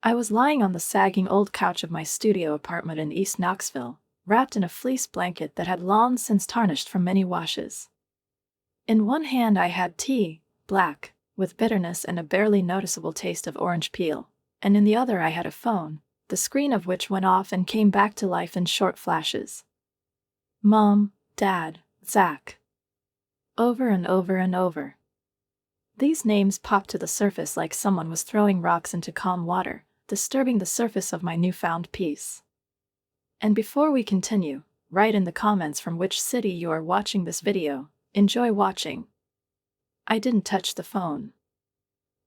I was lying on the sagging old couch of my studio apartment in East Knoxville, wrapped in a fleece blanket that had long since tarnished from many washes. In one hand I had tea, black, with bitterness and a barely noticeable taste of orange peel, and in the other I had a phone, the screen of which went off and came back to life in short flashes. Mom, Dad, Zach. Over and over and over. These names popped to the surface like someone was throwing rocks into calm water, disturbing the surface of my newfound peace. And before we continue, write in the comments from which city you are watching this video. Enjoy watching. I didn't touch the phone.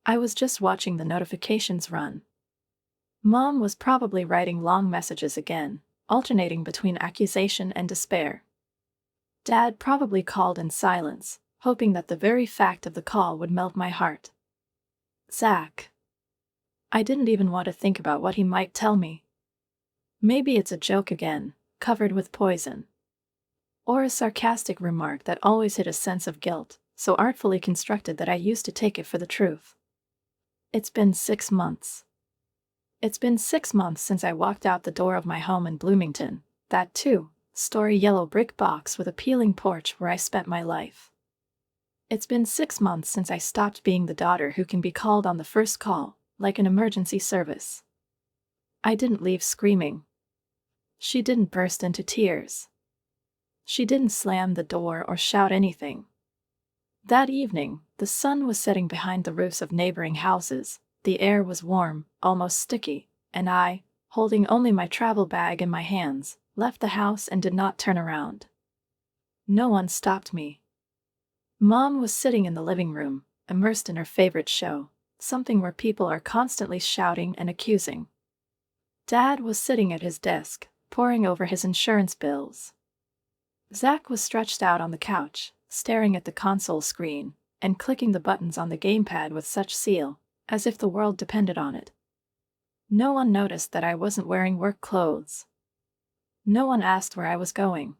I was just watching the notifications run. Mom was probably writing long messages again, alternating between accusation and despair. Dad probably called in silence, hoping that the very fact of the call would melt my heart. Zach. I didn't even want to think about what he might tell me. Maybe it's a joke again, covered with poison. Or a sarcastic remark that always hid a sense of guilt, so artfully constructed that I used to take it for the truth. It's been 6 months. It's been 6 months since I walked out the door of my home in Bloomington, that two-story yellow brick box with a peeling porch where I spent my life. It's been 6 months since I stopped being the daughter who can be called on the first call, like an emergency service. I didn't leave screaming. She didn't burst into tears. She didn't slam the door or shout anything. That evening, the sun was setting behind the roofs of neighboring houses, the air was warm, almost sticky, and I, holding only my travel bag in my hands, left the house and did not turn around. No one stopped me. Mom was sitting in the living room, immersed in her favorite show, something where people are constantly shouting and accusing. Dad was sitting at his desk, poring over his insurance bills. Zach was stretched out on the couch, staring at the console screen, and clicking the buttons on the gamepad with such zeal, as if the world depended on it. No one noticed that I wasn't wearing work clothes. No one asked where I was going.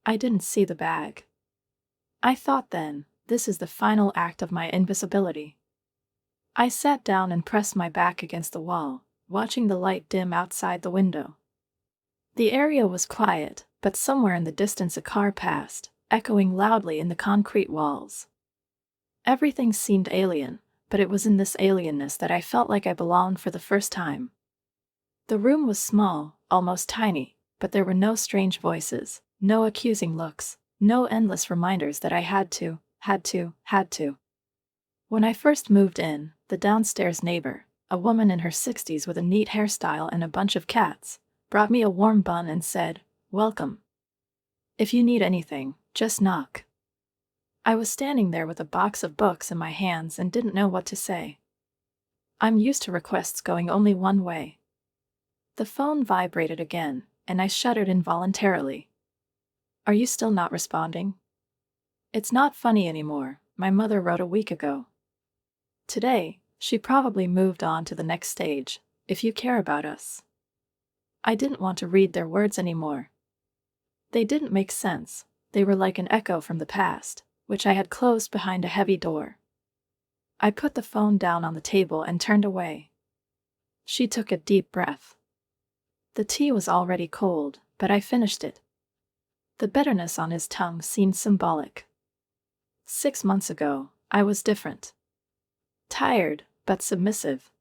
I didn't see the bag. I thought then, this is the final act of my invisibility. I sat down and pressed my back against the wall, watching the light dim outside the window. The area was quiet, but somewhere in the distance a car passed, echoing loudly in the concrete walls. Everything seemed alien, but it was in this alienness that I felt like I belonged for the first time. The room was small, almost tiny, but there were no strange voices, no accusing looks, no endless reminders that I had to. When I first moved in, the downstairs neighbor, a woman in her 60s with a neat hairstyle and a bunch of cats, brought me a warm bun and said, "Welcome. If you need anything, just knock." I was standing there with a box of books in my hands and didn't know what to say. I'm used to requests going only one way. The phone vibrated again, and I shuddered involuntarily. "Are you still not responding? It's not funny anymore," my mother wrote a week ago. Today, she probably moved on to the next stage, "If you care about us." I didn't want to read their words anymore. They didn't make sense, they were like an echo from the past, which I had closed behind a heavy door. I put the phone down on the table and turned away. She took a deep breath. The tea was already cold, but I finished it. The bitterness on his tongue seemed symbolic. 6 months ago, I was different. Tired, but submissive.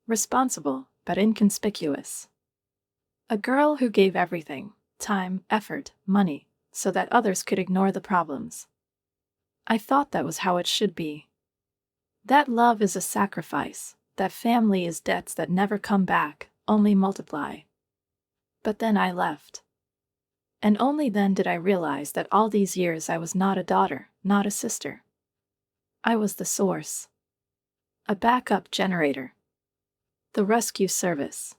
Responsible, but inconspicuous. A girl who gave everything, time, effort, money, so that others could ignore the problems. I thought that was how it should be. That love is a sacrifice, that family is debts that never come back, only multiply. But then I left. And only then did I realize that all these years I was not a daughter, not a sister. I was the source. A backup generator. The rescue service.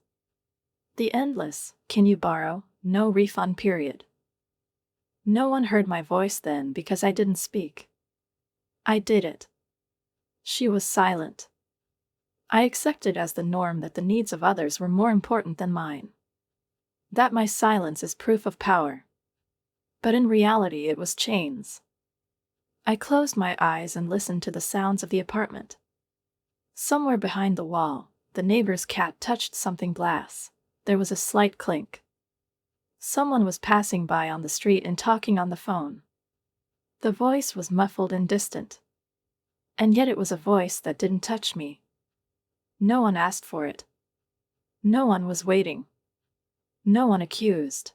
The endless, "Can you borrow, no refund period." No one heard my voice then because I didn't speak. I did it. She was silent. I accepted as the norm that the needs of others were more important than mine. That my silence is proof of power. But in reality it was chains. I closed my eyes and listened to the sounds of the apartment. Somewhere behind the wall, the neighbor's cat touched something glass. There was a slight clink. Someone was passing by on the street and talking on the phone. The voice was muffled and distant. And yet it was a voice that didn't touch me. No one asked for it. No one was waiting. No one accused.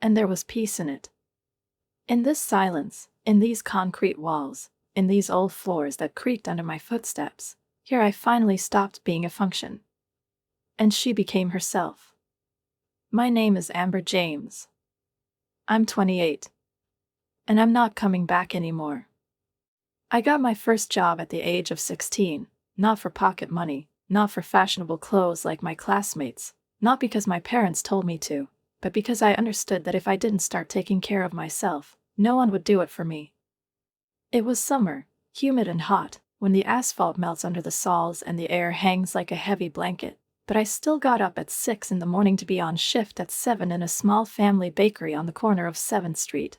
And there was peace in it. In this silence, in these concrete walls, in these old floors that creaked under my footsteps, here I finally stopped being a function. And she became herself. My name is Amber James. I'm 28. And I'm not coming back anymore. I got my first job at the age of 16, not for pocket money, not for fashionable clothes like my classmates, not because my parents told me to, but because I understood that if I didn't start taking care of myself, no one would do it for me. It was summer, humid and hot, when the asphalt melts under the soles and the air hangs like a heavy blanket, but I still got up at 6 in the morning to be on shift at 7 in a small family bakery on the corner of 7th Street.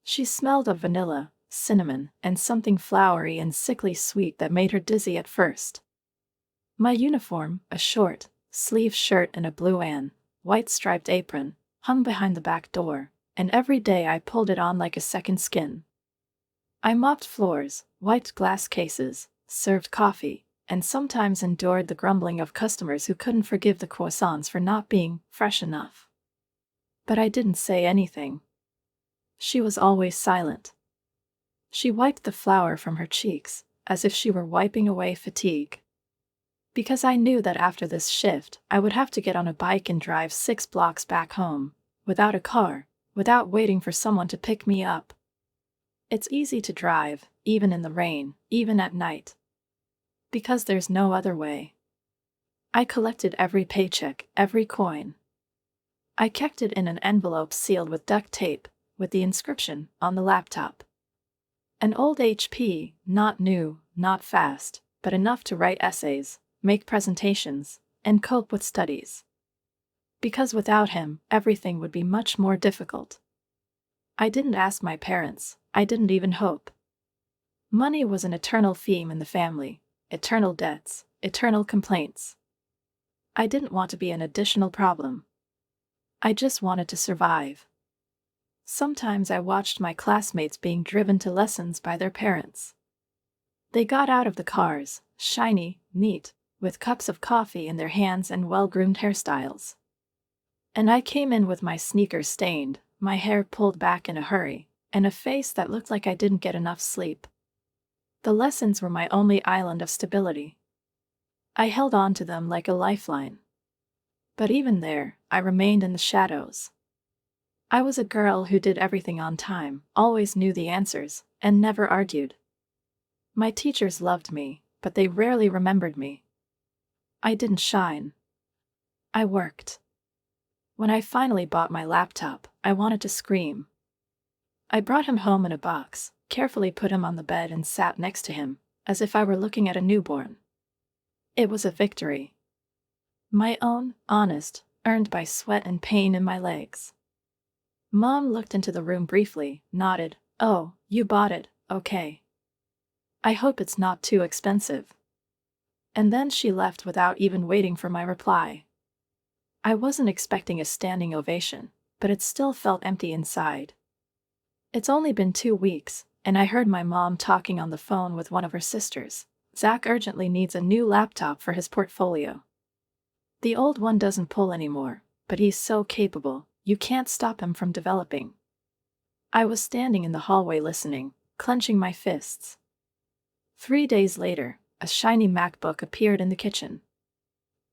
She smelled of vanilla, cinnamon, and something flowery and sickly sweet that made her dizzy at first. My uniform, a short, sleeved shirt and a blue and white striped apron, hung behind the back door, and every day I pulled it on like a second skin. I mopped floors, wiped glass cases, served coffee, and sometimes endured the grumbling of customers who couldn't forgive the croissants for not being fresh enough. But I didn't say anything. She was always silent. She wiped the flour from her cheeks, as if she were wiping away fatigue. Because I knew that after this shift, I would have to get on a bike and drive 6 blocks back home, without a car, without waiting for someone to pick me up. It's easy to drive, even in the rain, even at night. Because there's no other way. I collected every paycheck, every coin. I kept it in an envelope sealed with duct tape, with the inscription on the laptop. An old HP, not new, not fast, but enough to write essays, make presentations, and cope with studies. Because without him, everything would be much more difficult. I didn't ask my parents, I didn't even hope. Money was an eternal theme in the family, eternal debts, eternal complaints. I didn't want to be an additional problem. I just wanted to survive. Sometimes I watched my classmates being driven to lessons by their parents. They got out of the cars, shiny, neat, with cups of coffee in their hands and well-groomed hairstyles. And I came in with my sneakers stained, my hair pulled back in a hurry, and a face that looked like I didn't get enough sleep. The lessons were my only island of stability. I held on to them like a lifeline. But even there, I remained in the shadows. I was a girl who did everything on time, always knew the answers, and never argued. My teachers loved me, but they rarely remembered me. I didn't shine. I worked. When I finally bought my laptop, I wanted to scream. I brought him home in a box, carefully put him on the bed and sat next to him, as if I were looking at a newborn. It was a victory. My own, honest, earned by sweat and pain in my legs. Mom looked into the room briefly, nodded. "Oh, you bought it, okay. I hope it's not too expensive." And then she left without even waiting for my reply. I wasn't expecting a standing ovation, but it still felt empty inside. It's only been 2 weeks, and I heard my mom talking on the phone with one of her sisters. Zach urgently needs a new laptop for his portfolio. The old one doesn't pull anymore, but he's so capable, you can't stop him from developing. I was standing in the hallway listening, clenching my fists. 3 days later, a shiny MacBook appeared in the kitchen.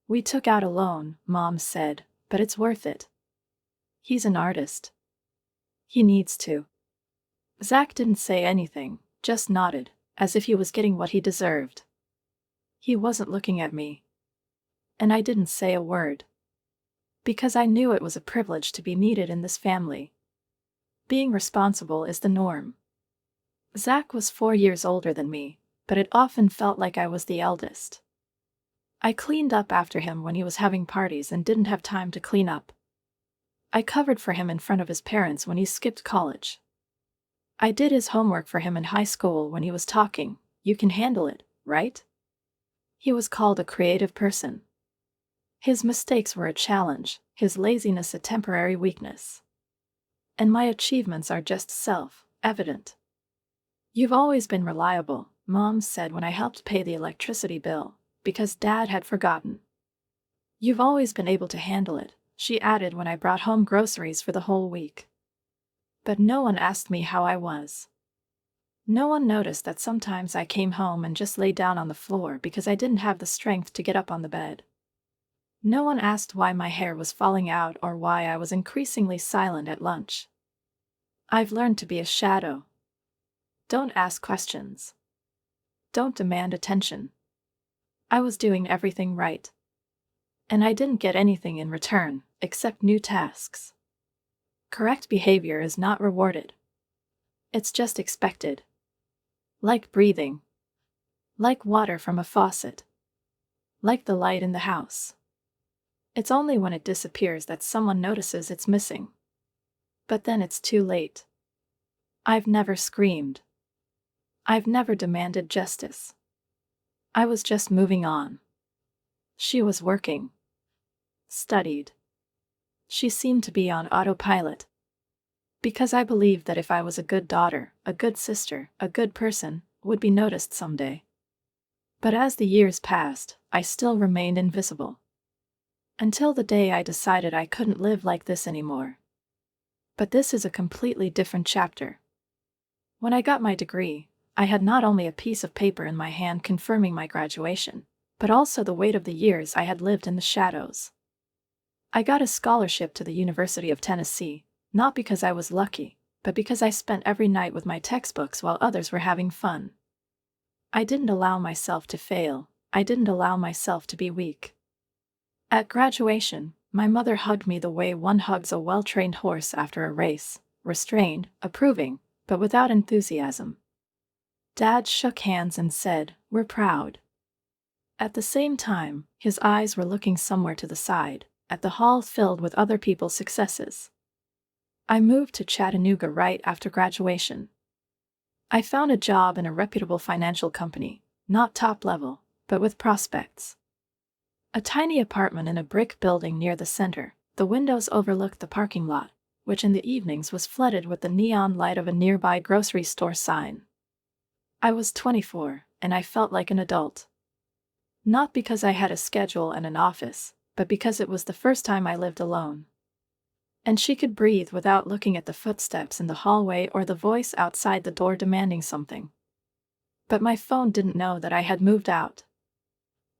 "We took out a loan," Mom said, "but it's worth it. He's an artist. He needs to." Zach didn't say anything, just nodded, as if he was getting what he deserved. He wasn't looking at me. And I didn't say a word. Because I knew it was a privilege to be needed in this family. Being responsible is the norm. Zach was 4 years older than me, but it often felt like I was the eldest. I cleaned up after him when he was having parties and didn't have time to clean up. I covered for him in front of his parents when he skipped college. I did his homework for him in high school when he was talking. "You can handle it, right?" He was called a creative person. His mistakes were a challenge, his laziness a temporary weakness. And my achievements are just self-evident. "You've always been reliable," Mom said when I helped pay the electricity bill, because Dad had forgotten. "You've always been able to handle it," she added when I brought home groceries for the whole week. But no one asked me how I was. No one noticed that sometimes I came home and just lay down on the floor because I didn't have the strength to get up on the bed. No one asked why my hair was falling out or why I was increasingly silent at lunch. I've learned to be a shadow. Don't ask questions. Don't demand attention. I was doing everything right. And I didn't get anything in return, except new tasks. Correct behavior is not rewarded. It's just expected. Like breathing. Like water from a faucet. Like the light in the house. It's only when it disappears that someone notices it's missing. But then it's too late. I've never screamed. I've never demanded justice. I was just moving on. She was working. Studied. She seemed to be on autopilot. Because I believed that if I was a good daughter, a good sister, a good person, would be noticed someday. But as the years passed, I still remained invisible. Until the day I decided I couldn't live like this anymore. But this is a completely different chapter. When I got my degree, I had not only a piece of paper in my hand confirming my graduation, but also the weight of the years I had lived in the shadows. I got a scholarship to the University of Tennessee, not because I was lucky, but because I spent every night with my textbooks while others were having fun. I didn't allow myself to fail. I didn't allow myself to be weak. At graduation, my mother hugged me the way one hugs a well-trained horse after a race, restrained, approving, but without enthusiasm. Dad shook hands and said, "We're proud." At the same time, his eyes were looking somewhere to the side, at the hall filled with other people's successes. I moved to Chattanooga right after graduation. I found a job in a reputable financial company, not top level, but with prospects. A tiny apartment in a brick building near the center, the windows overlooked the parking lot, which in the evenings was flooded with the neon light of a nearby grocery store sign. I was 24, and I felt like an adult. Not because I had a schedule and an office, but because it was the first time I lived alone. And she could breathe without looking at the footsteps in the hallway or the voice outside the door demanding something. But my phone didn't know that I had moved out.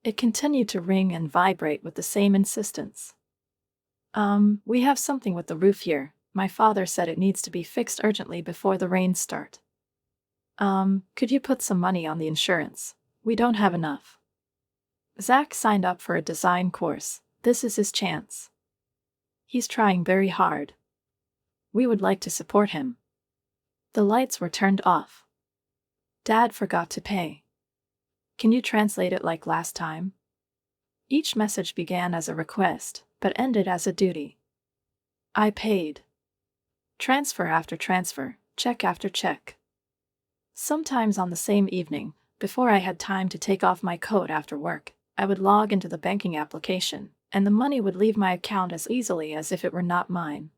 It continued to ring and vibrate with the same insistence. We have something with the roof here. My father said it needs to be fixed urgently before the rains start. Could you put some money on the insurance? We don't have enough." Zach signed up for a design course. This is his chance. He's trying very hard. We would like to support him. The lights were turned off. Dad forgot to pay. Can you translate it like last time? Each message began as a request, but ended as a duty. I paid. Transfer after transfer, check after check. Sometimes on the same evening, before I had time to take off my coat after work, I would log into the banking application, and the money would leave my account as easily as if it were not mine.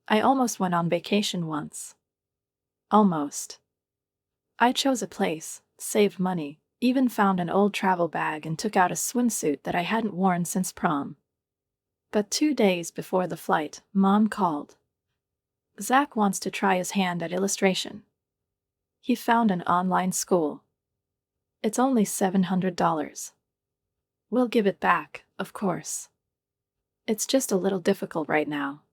I almost went on vacation once. Almost. I chose a place, saved money, even found an old travel bag and took out a swimsuit that I hadn't worn since prom. But 2 days before the flight, Mom called. Zach wants to try his hand at illustration. He found an online school. It's only $700. We'll give it back, of course. It's just a little difficult right now.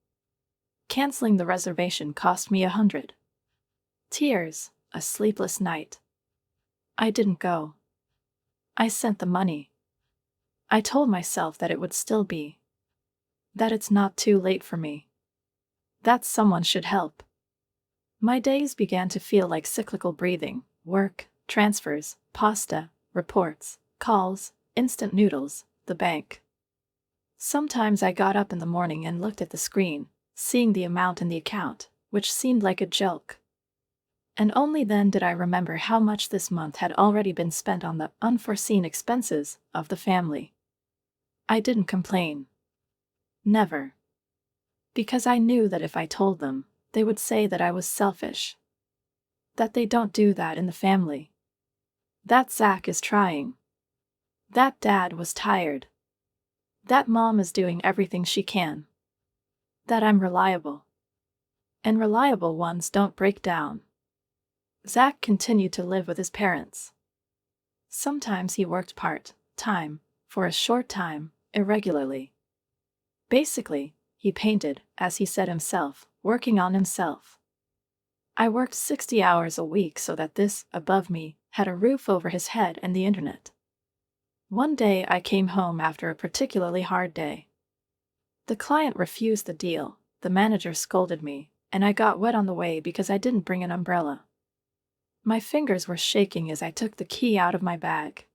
Canceling the reservation cost me $100. Tears, a sleepless night. I didn't go. I sent the money. I told myself that it would still be. That it's not too late for me. That someone should help. My days began to feel like cyclical breathing, work, transfers, pasta, reports, calls, instant noodles, the bank. Sometimes I got up in the morning and looked at the screen, seeing the amount in the account, which seemed like a joke. And only then did I remember how much this month had already been spent on the unforeseen expenses of the family. I didn't complain. Never. Because I knew that if I told them, they would say that I was selfish. That they don't do that in the family. That Zach is trying. That dad was tired. That mom is doing everything she can. That I'm reliable. And reliable ones don't break down. Zach continued to live with his parents. Sometimes he worked part-time, for a short time, irregularly. Basically, he painted, as he said himself, working on himself. I worked 60 hours a week so that this, above me, had a roof over his head and the internet. One day I came home after a particularly hard day. The client refused the deal, the manager scolded me, and I got wet on the way because I didn't bring an umbrella. My fingers were shaking as I took the key out of my bag.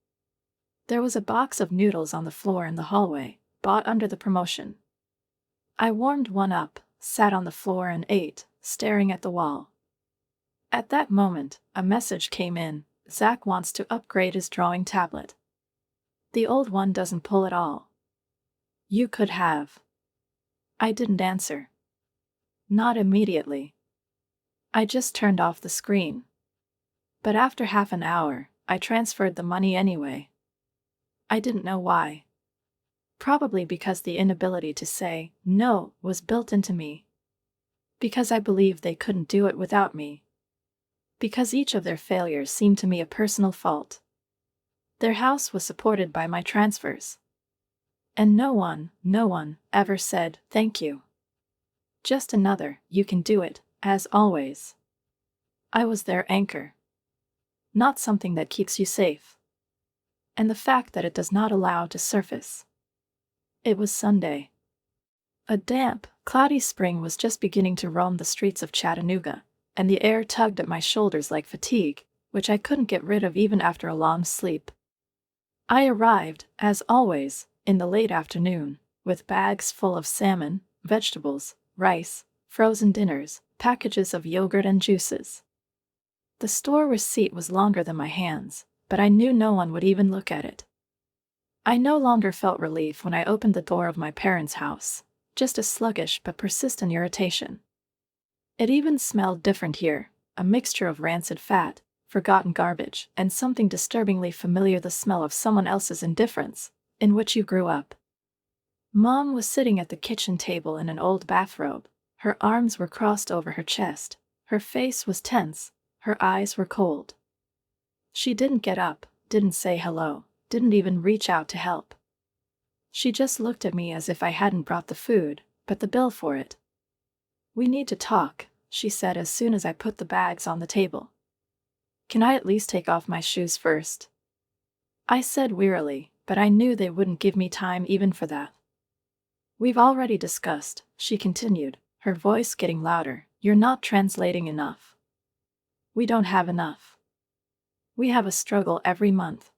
There was a box of noodles on the floor in the hallway, bought under the promotion. I warmed one up, sat on the floor and ate, staring at the wall. At that moment, a message came in: Zach wants to upgrade his drawing tablet. The old one doesn't pull at all. You could have. I didn't answer. Not immediately. I just turned off the screen. But after half an hour, I transferred the money anyway. I didn't know why. Probably because the inability to say no was built into me. Because I believed they couldn't do it without me. Because each of their failures seemed to me a personal fault. Their house was supported by my transfers. And no one ever said thank you. Just another, you can do it, as always. I was their anchor. Not something that keeps you safe. And the fact that it does not allow to surface. It was Sunday. A damp, cloudy spring was just beginning to roam the streets of Chattanooga, and the air tugged at my shoulders like fatigue, which I couldn't get rid of even after a long sleep. I arrived, as always, in the late afternoon, with bags full of salmon, vegetables, rice, frozen dinners, packages of yogurt and juices. The store receipt was longer than my hands, but I knew no one would even look at it. I no longer felt relief when I opened the door of my parents' house, just a sluggish but persistent irritation. It even smelled different here, a mixture of rancid fat, forgotten garbage, and something disturbingly familiar, the smell of someone else's indifference, in which you grew up. Mom was sitting at the kitchen table in an old bathrobe. Her arms were crossed over her chest, her face was tense, her eyes were cold. She didn't get up, didn't say hello, didn't even reach out to help. She just looked at me as if I hadn't brought the food, but the bill for it. "We need to talk," she said as soon as I put the bags on the table. "Can I at least take off my shoes first?" I said wearily, but I knew they wouldn't give me time even for that. "We've already discussed," she continued, her voice getting louder, "you're not translating enough. We don't have enough. We have a struggle every month."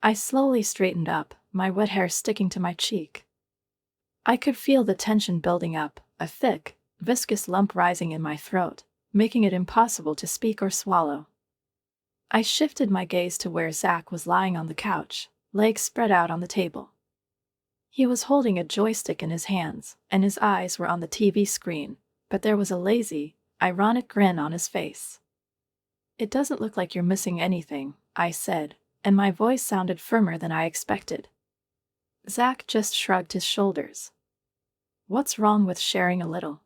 I slowly straightened up, my wet hair sticking to my cheek. I could feel the tension building up, a thick, viscous lump rising in my throat, making it impossible to speak or swallow. I shifted my gaze to where Zach was lying on the couch, legs spread out on the table. He was holding a joystick in his hands, and his eyes were on the TV screen, but there was a lazy, ironic grin on his face. "It doesn't look like you're missing anything," I said, and my voice sounded firmer than I expected. Zach just shrugged his shoulders. "What's wrong with sharing a little?"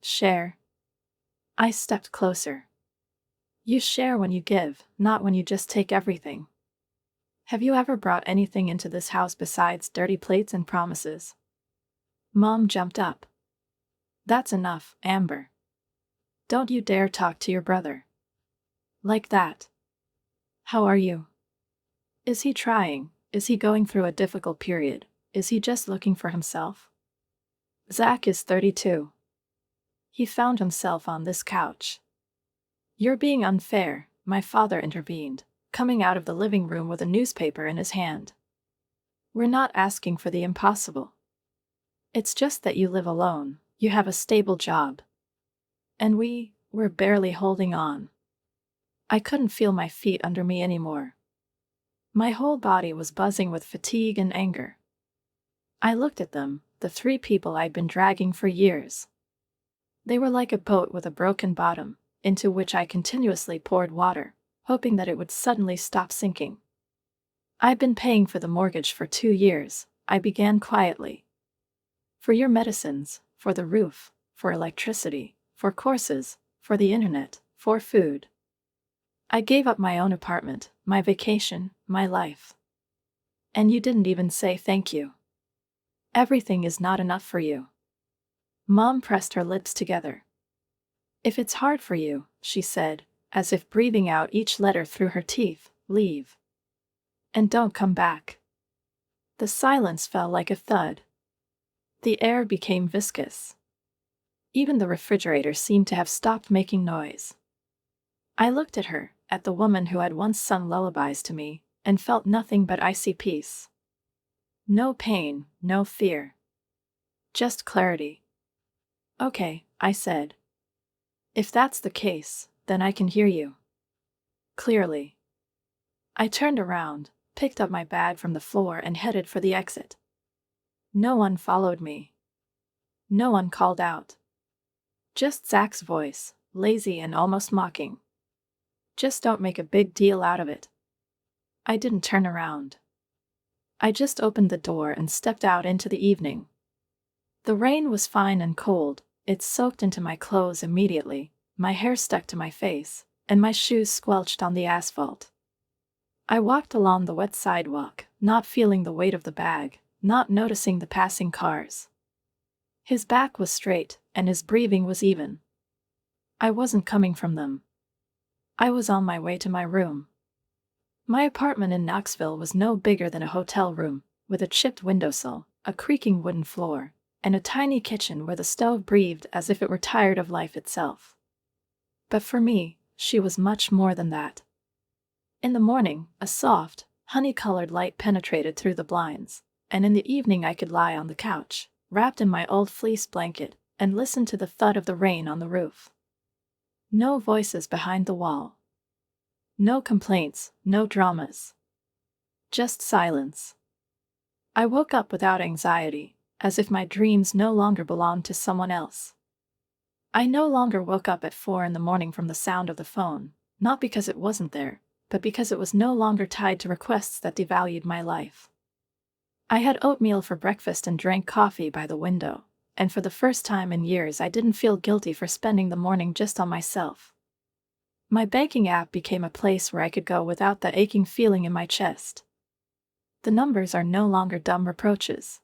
"Share?" I stepped closer. "You share when you give, not when you just take everything. Have you ever brought anything into this house besides dirty plates and promises?" Mom jumped up. "That's enough, Amber. Don't you dare talk to your brother like that. How are you? Is he trying? Is he going through a difficult period? Is he just looking for himself?" Zach is 32. He found himself on this couch. "You're being unfair," my father intervened, coming out of the living room with a newspaper in his hand. "We're not asking for the impossible. It's just that you live alone, you have a stable job. And we were barely holding on. I couldn't feel my feet under me anymore. My whole body was buzzing with fatigue and anger. I looked at them, the three people I'd been dragging for years. They were like a boat with a broken bottom, into which I continuously poured water, hoping that it would suddenly stop sinking. I'd been paying for the mortgage for 2 years, I began quietly. For your medicines, for the roof, for electricity, for courses, for the internet, for food. I gave up my own apartment, my vacation, my life. And you didn't even say thank you. Everything is not enough for you. Mom pressed her lips together. If it's hard for you, she said, as if breathing out each letter through her teeth, leave. And don't come back. The silence fell like a thud. The air became viscous. Even the refrigerator seemed to have stopped making noise. I looked at her, at the woman who had once sung lullabies to me, and felt nothing but icy peace. No pain, no fear. Just clarity. Okay, I said. If that's the case, then I can hear you. Clearly. I turned around, picked up my bag from the floor and headed for the exit. No one followed me. No one called out. Just Zach's voice, lazy and almost mocking. Just don't make a big deal out of it. I didn't turn around. I just opened the door and stepped out into the evening. The rain was fine and cold, it soaked into my clothes immediately, my hair stuck to my face, and my shoes squelched on the asphalt. I walked along the wet sidewalk, not feeling the weight of the bag, not noticing the passing cars. His back was straight, and his breathing was even. I wasn't coming from them. I was on my way to my room. My apartment in Knoxville was no bigger than a hotel room, with a chipped windowsill, a creaking wooden floor, and a tiny kitchen where the stove breathed as if it were tired of life itself. But for me, she was much more than that. In the morning, a soft, honey-colored light penetrated through the blinds, and in the evening I could lie on the couch, wrapped in my old fleece blanket, and listen to the thud of the rain on the roof. No voices behind the wall. No complaints, no dramas. Just silence. I woke up without anxiety, as if my dreams no longer belonged to someone else. I no longer woke up at 4 a.m. from the sound of the phone, not because it wasn't there, but because it was no longer tied to requests that devalued my life. I had oatmeal for breakfast and drank coffee by the window, and for the first time in years I didn't feel guilty for spending the morning just on myself. My banking app became a place where I could go without the aching feeling in my chest. The numbers are no longer dumb reproaches.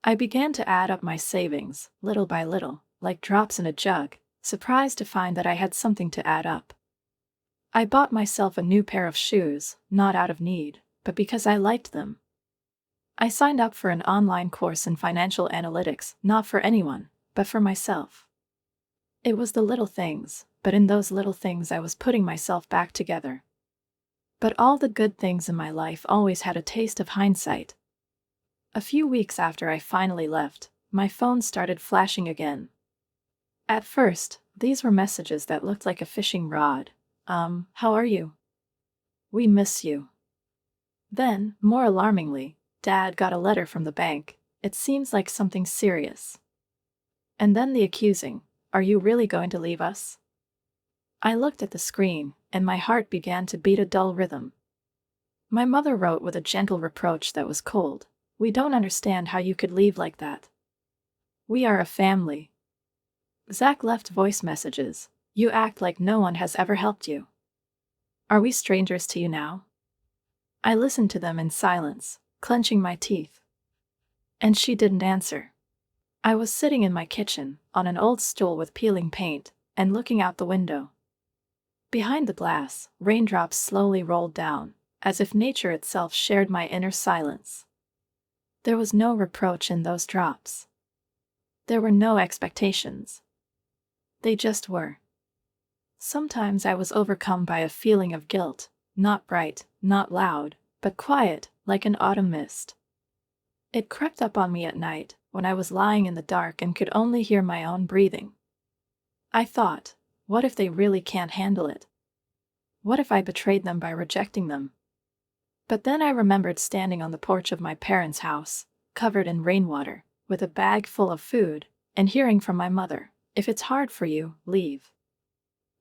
I began to add up my savings, little by little, like drops in a jug, surprised to find that I had something to add up. I bought myself a new pair of shoes, not out of need, but because I liked them. I signed up for an online course in financial analytics, not for anyone, but for myself. It was the little things, but in those little things I was putting myself back together. But all the good things in my life always had a taste of hindsight. A few weeks after I finally left, my phone started flashing again. At first, these were messages that looked like a fishing rod. How are you? We miss you. Then, more alarmingly, Dad got a letter from the bank. It seems like something serious. And then the accusing, are you really going to leave us? I looked at the screen, and my heart began to beat a dull rhythm. My mother wrote with a gentle reproach that was cold, we don't understand how you could leave like that. We are a family. Zach left voice messages, you act like no one has ever helped you. Are we strangers to you now? I listened to them in silence, clenching my teeth. And she didn't answer. I was sitting in my kitchen, on an old stool with peeling paint, and looking out the window. Behind the glass, raindrops slowly rolled down, as if nature itself shared my inner silence. There was no reproach in those drops. There were no expectations. They just were. Sometimes I was overcome by a feeling of guilt, not bright, not loud, but quiet, like an autumn mist. It crept up on me at night, when I was lying in the dark and could only hear my own breathing. I thought, What if they really can't handle it? What if I betrayed them by rejecting them? But then I remembered standing on the porch of my parents' house, covered in rainwater, with a bag full of food, and hearing from my mother, "If it's hard for you, leave.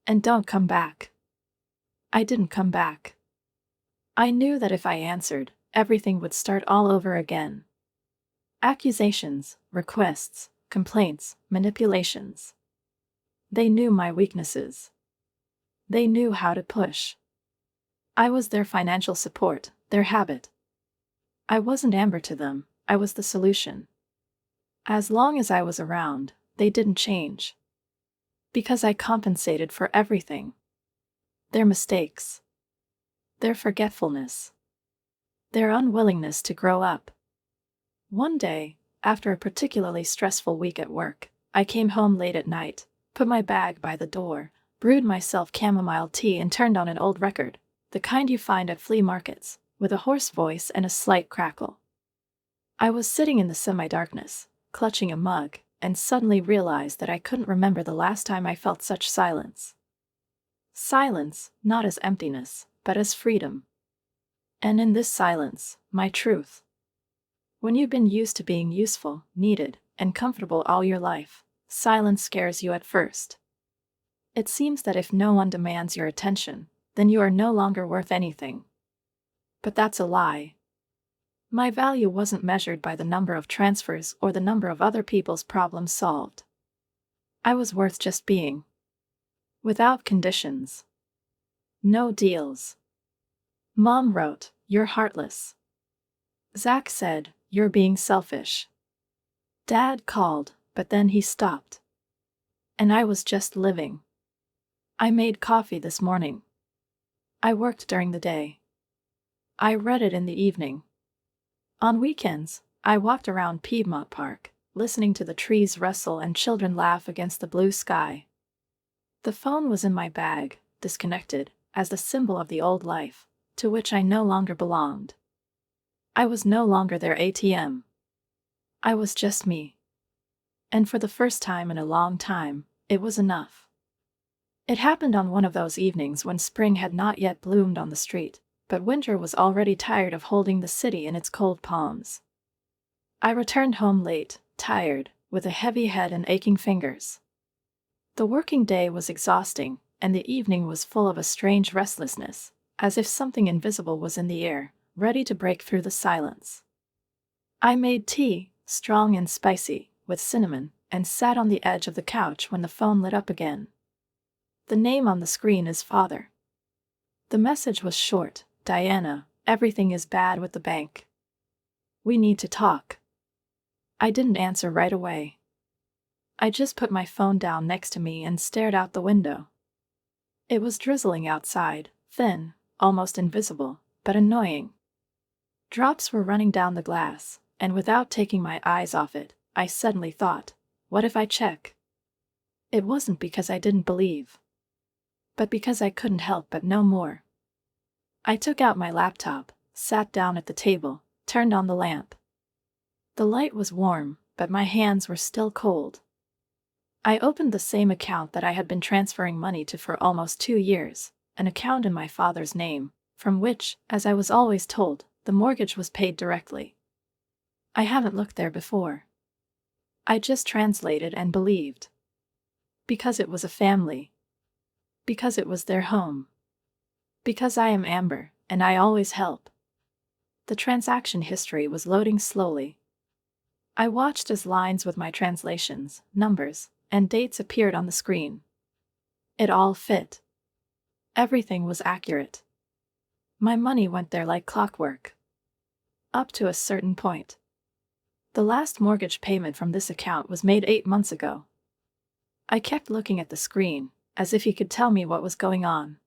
And don't come back." I didn't come back. I knew that if I answered, everything would start all over again. Accusations, requests, complaints, manipulations. They knew my weaknesses. They knew how to push. I was their financial support, their habit. I wasn't Amber to them, I was the solution. As long as I was around, they didn't change. Because I compensated for everything. Their mistakes. Their forgetfulness. Their unwillingness to grow up. One day, after a particularly stressful week at work, I came home late at night, put my bag by the door, brewed myself chamomile tea and turned on an old record, the kind you find at flea markets, with a hoarse voice and a slight crackle. I was sitting in the semi-darkness, clutching a mug, and suddenly realized that I couldn't remember the last time I felt such silence. Silence, not as emptiness, but as freedom. And in this silence, my truth. When you've been used to being useful, needed, and comfortable all your life, silence scares you at first. It seems that if no one demands your attention, then you are no longer worth anything. But that's a lie. My value wasn't measured by the number of transfers or the number of other people's problems solved. I was worth just being. Without conditions. No deals. Mom wrote, "You're heartless." Zach said, "You're being selfish." Dad called, but then he stopped. And I was just living. I made coffee this morning. I worked during the day. I read it in the evening. On weekends, I walked around Piedmont Park, listening to the trees rustle and children laugh against the blue sky. The phone was in my bag, disconnected, as the symbol of the old life, to which I no longer belonged. I was no longer their ATM. I was just me. And for the first time in a long time, it was enough. It happened on one of those evenings when spring had not yet bloomed on the street, but winter was already tired of holding the city in its cold palms. I returned home late, tired, with a heavy head and aching fingers. The working day was exhausting, and the evening was full of a strange restlessness, as if something invisible was in the air, ready to break through the silence. I made tea, strong and spicy, with cinnamon, and sat on the edge of the couch when the phone lit up again. The name on the screen is Father. The message was short. "Diana, everything is bad with the bank. We need to talk." I didn't answer right away. I just put my phone down next to me and stared out the window. It was drizzling outside, thin, almost invisible, but annoying. Drops were running down the glass, and without taking my eyes off it, I suddenly thought, what if I check? It wasn't because I didn't believe, but because I couldn't help but know more. I took out my laptop, sat down at the table, turned on the lamp. The light was warm, but my hands were still cold. I opened the same account that I had been transferring money to for almost 2 years, an account in my father's name, from which, as I was always told, the mortgage was paid directly. I haven't looked there before. I just translated and believed. Because it was a family. Because it was their home. Because I am Amber, and I always help. The transaction history was loading slowly. I watched as lines with my translations, numbers, and dates appeared on the screen. It all fit. Everything was accurate. My money went there like clockwork. Up to a certain point. The last mortgage payment from this account was made 8 months ago. I kept looking at the screen, as if he could tell me what was going on.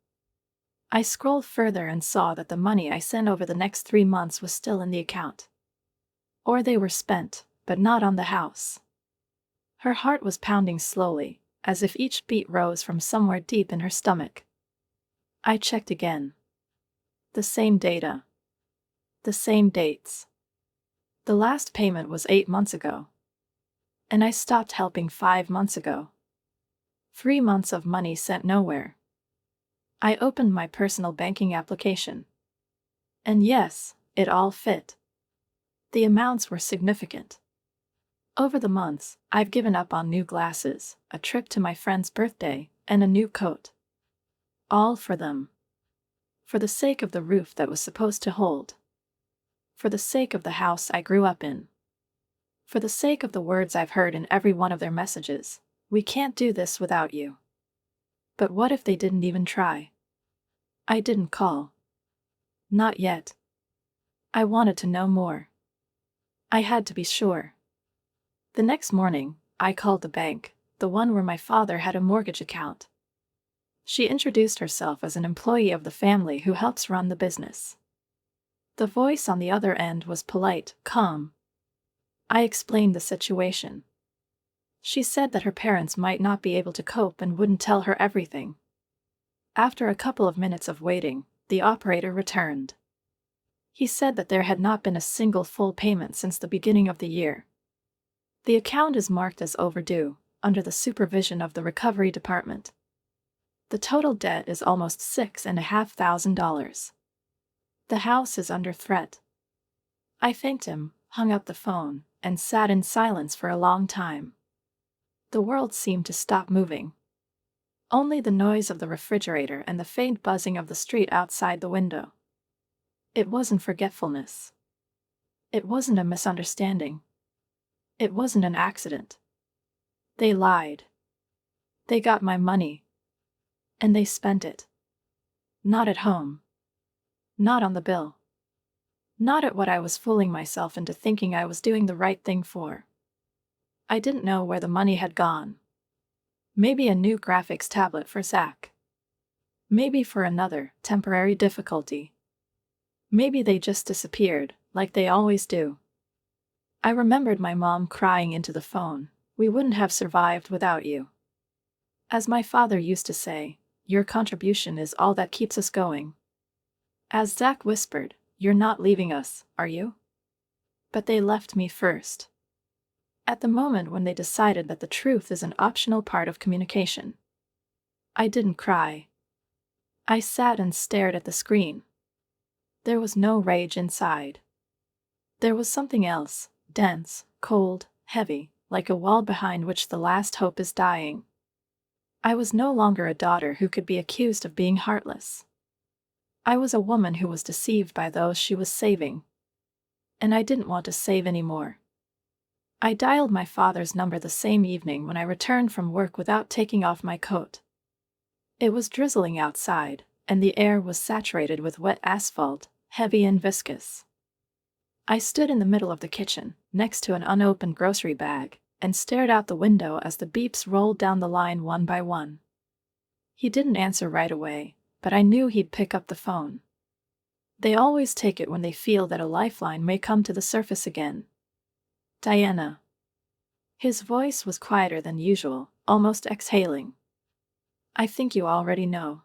I scrolled further and saw that the money I sent over the next 3 months was still in the account. Or they were spent, but not on the house. Her heart was pounding slowly, as if each beat rose from somewhere deep in her stomach. I checked again. The same data. The same dates. The last payment was 8 months ago. And I stopped helping 5 months ago. 3 months of money sent nowhere. I opened my personal banking application. And yes, it all fit. The amounts were significant. Over the months, I've given up on new glasses, a trip to my friend's birthday, and a new coat. All for them. For the sake of the roof that was supposed to hold. For the sake of the house I grew up in. For the sake of the words I've heard in every one of their messages, we can't do this without you. But what if they didn't even try? I didn't call. Not yet. I wanted to know more. I had to be sure. The next morning, I called the bank, the one where my father had a mortgage account. She introduced herself as an employee of the family who helps run the business. The voice on the other end was polite, calm. I explained the situation. She said that her parents might not be able to cope and wouldn't tell her everything. After a couple of minutes of waiting, the operator returned. He said that there had not been a single full payment since the beginning of the year. The account is marked as overdue, under the supervision of the recovery department. The total debt is almost $6,500. The house is under threat. I thanked him, hung up the phone, and sat in silence for a long time. The world seemed to stop moving. Only the noise of the refrigerator and the faint buzzing of the street outside the window. It wasn't forgetfulness. It wasn't a misunderstanding. It wasn't an accident. They lied. They got my money. And they spent it. Not at home. Not on the bill. Not at what I was fooling myself into thinking I was doing the right thing for. I didn't know where the money had gone. Maybe a new graphics tablet for Zach. Maybe for another temporary difficulty. Maybe they just disappeared, like they always do. I remembered my mom crying into the phone, "We wouldn't have survived without you." As my father used to say, "Your contribution is all that keeps us going." As Zach whispered, "You're not leaving us, are you?" But they left me first. At the moment when they decided that the truth is an optional part of communication. I didn't cry. I sat and stared at the screen. There was no rage inside. There was something else, dense, cold, heavy, like a wall behind which the last hope is dying. I was no longer a daughter who could be accused of being heartless. I was a woman who was deceived by those she was saving. And I didn't want to save anymore. I dialed my father's number the same evening when I returned from work without taking off my coat. It was drizzling outside, and the air was saturated with wet asphalt, heavy and viscous. I stood in the middle of the kitchen, next to an unopened grocery bag, and stared out the window as the beeps rolled down the line one by one. He didn't answer right away, but I knew he'd pick up the phone. They always take it when they feel that a lifeline may come to the surface again. "Diana." His voice was quieter than usual, almost exhaling. "I think you already know."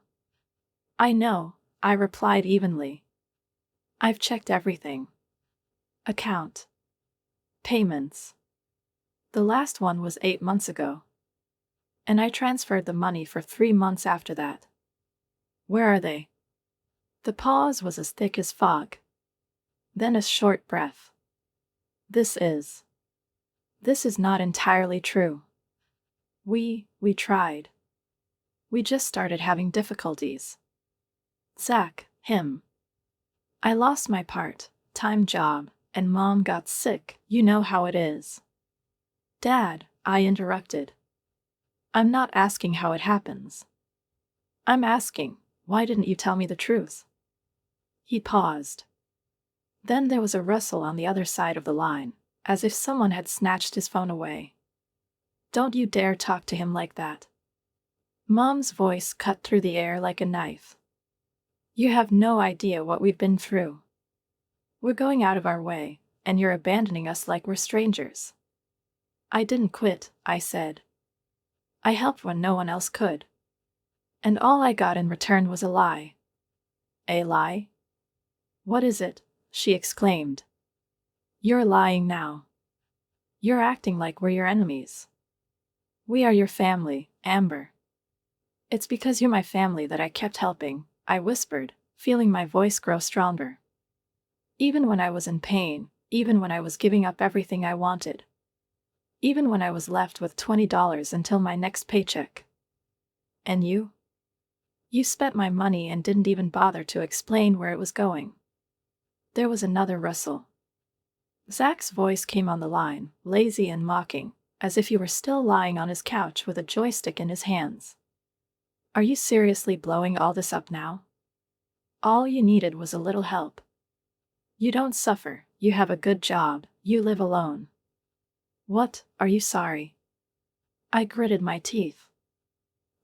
"I know," I replied evenly. "I've checked everything. Account. Payments. The last one was 8 months ago. And I transferred the money for 3 months after that. Where are they?" The pause was as thick as fog. Then a short breath. This is not entirely true. We tried. We just started having difficulties. Zach, him. I lost my part-time job, and Mom got sick, you know how it is." "Dad," I interrupted. "I'm not asking how it happens. I'm asking, why didn't you tell me the truth?" He paused. Then there was a rustle on the other side of the line, as if someone had snatched his phone away. "Don't you dare talk to him like that." Mom's voice cut through the air like a knife. "You have no idea what we've been through. We're going out of our way, and you're abandoning us like we're strangers." "I didn't quit," I said. "I helped when no one else could. And all I got in return was a lie." "A lie? What is it?" she exclaimed. "You're lying now. You're acting like we're your enemies." "We are your family, Amber." It's because you're my family that I kept helping, I whispered, feeling my voice grow stronger. Even when I was in pain, even when I was giving up everything I wanted. Even when I was left with $20 until my next paycheck. And you? You spent my money and didn't even bother to explain where it was going. There was another rustle. Zach's voice came on the line, lazy and mocking, as if he were still lying on his couch with a joystick in his hands. Are you seriously blowing all this up now? All you needed was a little help. You don't suffer, you have a good job, you live alone. What, are you sorry? I gritted my teeth.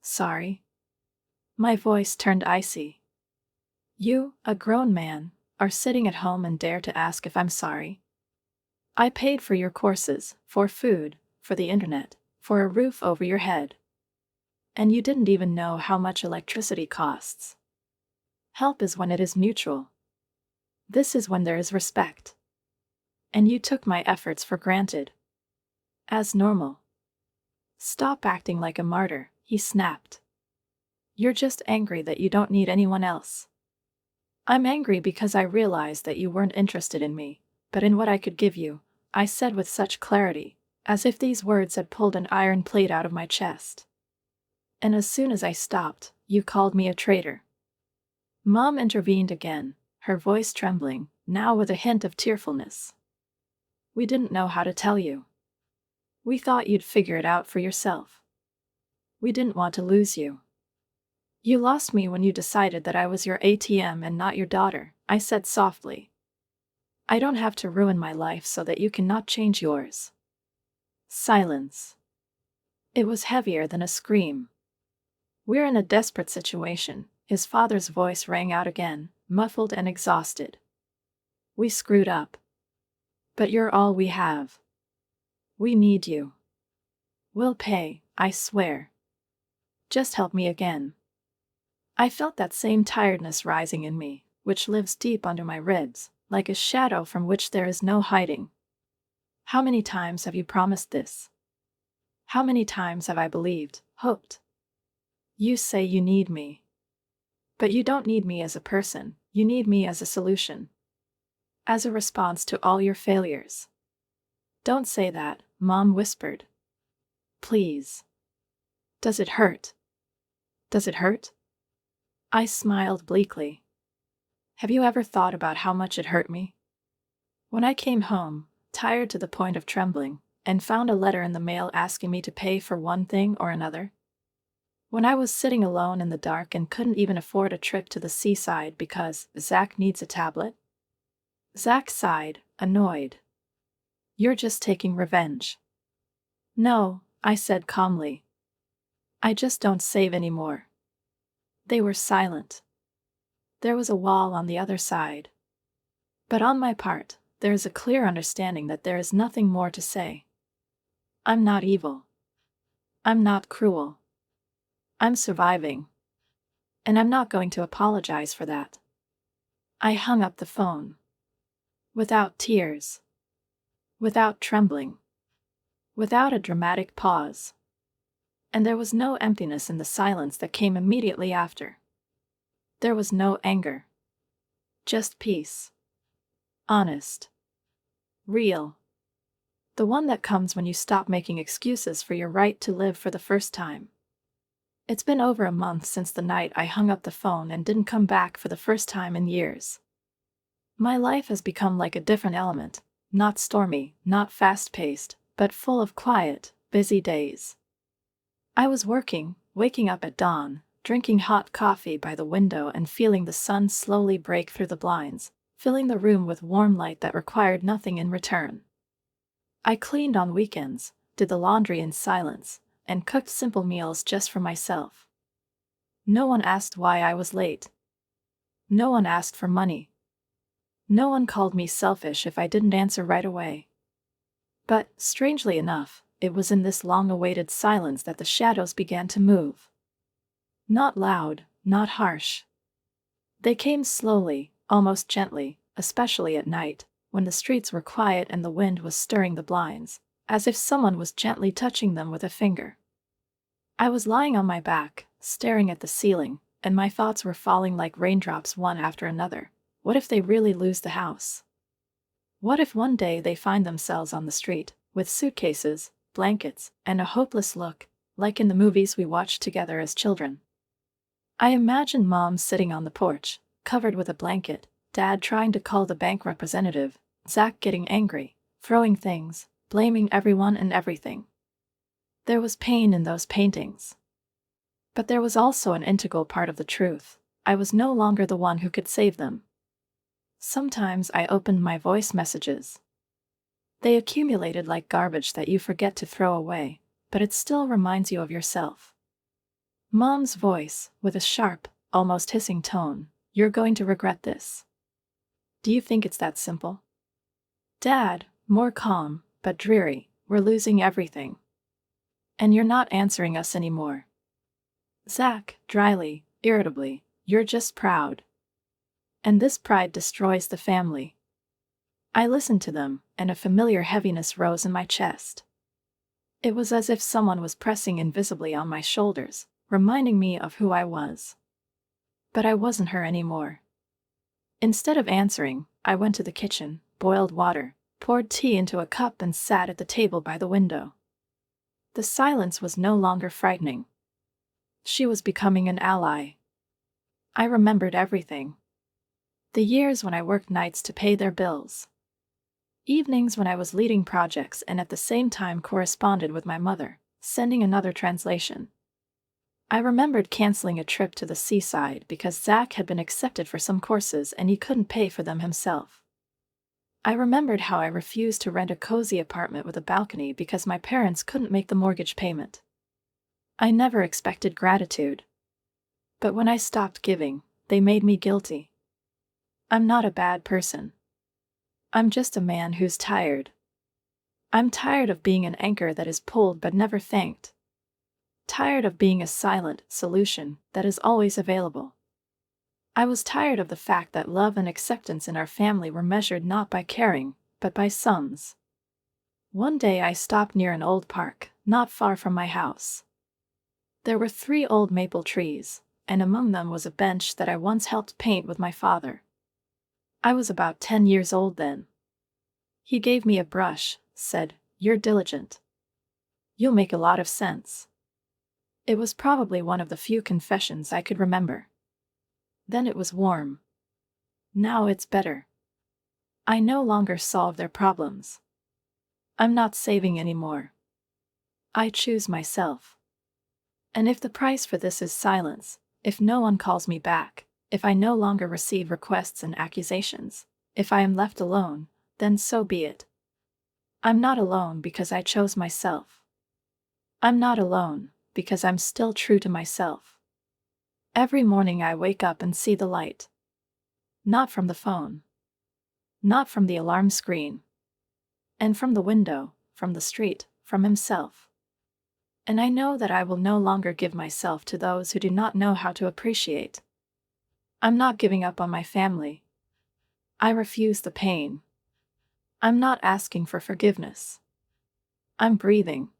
Sorry? My voice turned icy. You, a grown man, are sitting at home and dare to ask if I'm sorry? I paid for your courses, for food, for the internet, for a roof over your head. And you didn't even know how much electricity costs. Help is when it is mutual. This is when there is respect. And you took my efforts for granted. As normal. Stop acting like a martyr, he snapped. You're just angry that you don't need anyone else. I'm angry because I realized that you weren't interested in me, but in what I could give you, I said with such clarity, as if these words had pulled an iron plate out of my chest. And as soon as I stopped, you called me a traitor. Mom intervened again, her voice trembling, now with a hint of tearfulness. We didn't know how to tell you. We thought you'd figure it out for yourself. We didn't want to lose you. You lost me when you decided that I was your ATM and not your daughter, I said softly. I don't have to ruin my life so that you cannot change yours. Silence. It was heavier than a scream. We're in a desperate situation, his father's voice rang out again, muffled and exhausted. We screwed up. But you're all we have. We need you. We'll pay, I swear. Just help me again. I felt that same tiredness rising in me, which lives deep under my ribs, like a shadow from which there is no hiding. How many times have you promised this? How many times have I believed, hoped? You say you need me. But you don't need me as a person, you need me as a solution. As a response to all your failures. Don't say that, Mom whispered. Please. Does it hurt? Does it hurt? I smiled bleakly. Have you ever thought about how much it hurt me? When I came home, tired to the point of trembling, and found a letter in the mail asking me to pay for one thing or another? When I was sitting alone in the dark and couldn't even afford a trip to the seaside because Zach needs a tablet? Zach sighed, annoyed. You're just taking revenge. No, I said calmly. I just don't save anymore. They were silent. There was a wall on the other side. But on my part, there is a clear understanding that there is nothing more to say. I'm not evil. I'm not cruel. I'm surviving. And I'm not going to apologize for that. I hung up the phone. Without tears. Without trembling. Without a dramatic pause. And there was no emptiness in the silence that came immediately after. There was no anger. Just peace. Honest. Real. The one that comes when you stop making excuses for your right to live for the first time. It's been over a month since the night I hung up the phone and didn't come back for the first time in years. My life has become like a different element, not stormy, not fast-paced, but full of quiet, busy days. I was working, waking up at dawn, drinking hot coffee by the window and feeling the sun slowly break through the blinds, filling the room with warm light that required nothing in return. I cleaned on weekends, did the laundry in silence, and cooked simple meals just for myself. No one asked why I was late. No one asked for money. No one called me selfish if I didn't answer right away. But, strangely enough, it was in this long-awaited silence that the shadows began to move. Not loud, not harsh. They came slowly, almost gently, especially at night, when the streets were quiet and the wind was stirring the blinds, as if someone was gently touching them with a finger. I was lying on my back, staring at the ceiling, and my thoughts were falling like raindrops one after another. What if they really lose the house? What if one day they find themselves on the street, with suitcases, blankets, and a hopeless look, like in the movies we watched together as children? I imagined Mom sitting on the porch, covered with a blanket, Dad trying to call the bank representative, Zach getting angry, throwing things, blaming everyone and everything. There was pain in those paintings. But there was also an integral part of the truth. I was no longer the one who could save them. Sometimes I opened my voice messages. They accumulated like garbage that you forget to throw away, but it still reminds you of yourself. Mom's voice, with a sharp, almost hissing tone, "You're going to regret this." Do you think it's that simple? Dad, more calm, but dreary, "We're losing everything. And you're not answering us anymore." Zach, dryly, irritably, "You're just proud. And this pride destroys the family." I listened to them, and a familiar heaviness rose in my chest. It was as if someone was pressing invisibly on my shoulders, reminding me of who I was. But I wasn't her anymore. Instead of answering, I went to the kitchen, boiled water, poured tea into a cup and sat at the table by the window. The silence was no longer frightening. She was becoming an ally. I remembered everything. The years when I worked nights to pay their bills. Evenings when I was leading projects and at the same time corresponded with my mother, sending another translation. I remembered canceling a trip to the seaside because Zach had been accepted for some courses and he couldn't pay for them himself. I remembered how I refused to rent a cozy apartment with a balcony because my parents couldn't make the mortgage payment. I never expected gratitude. But when I stopped giving, they made me guilty. I'm not a bad person. I'm just a man who's tired. I'm tired of being an anchor that is pulled but never thanked. Tired of being a silent solution that is always available. I was tired of the fact that love and acceptance in our family were measured not by caring, but by sums. One day I stopped near an old park, not far from my house. There were 3 old maple trees, and among them was a bench that I once helped paint with my father. I was about 10 years old then. He gave me a brush, said, "You're diligent. You'll make a lot of sense." It was probably one of the few confessions I could remember. Then it was warm. Now it's better. I no longer solve their problems. I'm not saving anymore. I choose myself. And if the price for this is silence, if no one calls me back, if I no longer receive requests and accusations, if I am left alone, then so be it. I'm not alone because I chose myself. I'm not alone because I'm still true to myself. Every morning I wake up and see the light. Not from the phone. Not from the alarm screen. And from the window, from the street, from himself. And I know that I will no longer give myself to those who do not know how to appreciate. I'm not giving up on my family. I refuse the pain. I'm not asking for forgiveness. I'm breathing.